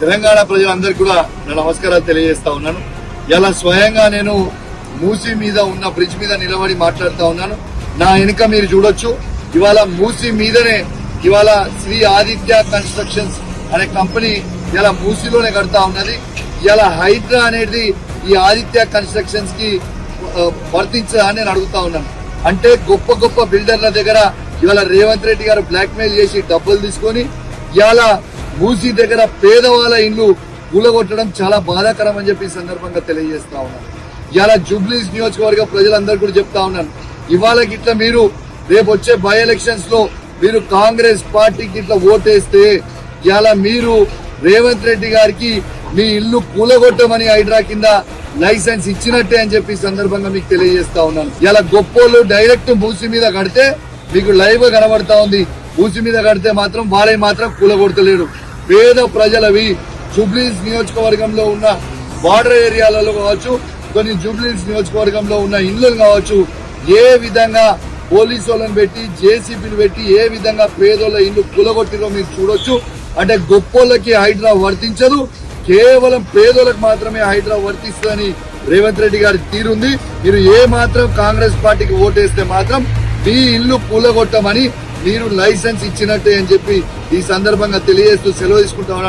తెలంగాణ ప్రజలందరికీ కూడా నా నమస్కారాలు తెలియజేస్తా ఉన్నాను. ఇలా స్వయంగా నేను మూసీ మీద ఉన్న బ్రిడ్జ్ మీద నిలబడి మాట్లాడుతా ఉన్నాను. నా వెనుక మీరు చూడొచ్చు, ఇవాళ మూసీ మీదనే ఇవాళ శ్రీ ఆదిత్య కన్స్ట్రక్షన్స్ అనే కంపెనీ ఇలా మూసీలోనే కడతా ఉన్నది. ఇలా హైడ్రా అనేది ఈ ఆదిత్య కన్స్ట్రక్షన్స్ కి వర్తించదా అని నేను అడుగుతా ఉన్నాను. అంటే గొప్ప గొప్ప బిల్డర్ల దగ్గర ఇవాళ రేవంత్ రెడ్డి గారు బ్లాక్ మెయిల్ చేసి డబ్బులు తీసుకొని ఇవాళ మూసీ దగ్గర పేదవాళ్ళ ఇల్లు కూలగొట్టడం చాలా బాధాకరం అని చెప్పి ఈ సందర్భంగా తెలియజేస్తా ఉన్నాను. ఇవాళ జూబ్లీస్ నియోజకవర్గ ప్రజలందరూ కూడా చెప్తా ఉన్నాను, ఇవాళ గిట్ల మీరు రేపు వచ్చే బై ఎలక్షన్స్ లో మీరు కాంగ్రెస్ పార్టీకి ఇట్లా ఓటేస్తే ఇవాళ మీరు రేవంత్ రెడ్డి గారికి మీ ఇల్లు కూలగొట్టమని హైడ్రా కింద లైసెన్స్ ఇచ్చినట్టే అని చెప్పి ఈ సందర్భంగా మీకు తెలియజేస్తా ఉన్నాను. ఇలా గొప్పోళ్ళు డైరెక్ట్ మూసీ మీద కడితే మీకు లైవ్ గా కనబడతా ఉంది. మూసీ మీద కడితే మాత్రం వాళ్ళే మాత్రం కూలగొడతలేడు. పేద ప్రజలవి జూబ్లీస్ నియోజకవర్గంలో ఉన్న బార్డర్ ఏరియాలలో కావచ్చు, కొన్ని జూబ్లీస్ నియోజకవర్గంలో ఉన్న ఇళ్లు కావచ్చు, ఏ విధంగా పోలీసు వాళ్ళని పెట్టి జేసీబీలు పెట్టి ఏ విధంగా పేదోళ్ళ ఇల్లు కూలగొట్టిరో మీరు చూడొచ్చు. అంటే గొప్పోళ్ళకి హైడ్రా వర్తించదు, కేవలం పేదోళ్ళకి మాత్రమే హైడ్రా వర్తిస్తుందని రేవంత్ రెడ్డి గారి తీరుంది. మీరు ఏ మాత్రం కాంగ్రెస్ పార్టీకి ఓటేస్తే మాత్రం మీ ఇల్లు కూలగొట్టమని మీరు లైసెన్స్ ఇచ్చినట్టే అని చెప్పి ఈ సందర్భంగా తెలియజేస్తూ సెలవు తీసుకుంటా ఉన్నాను.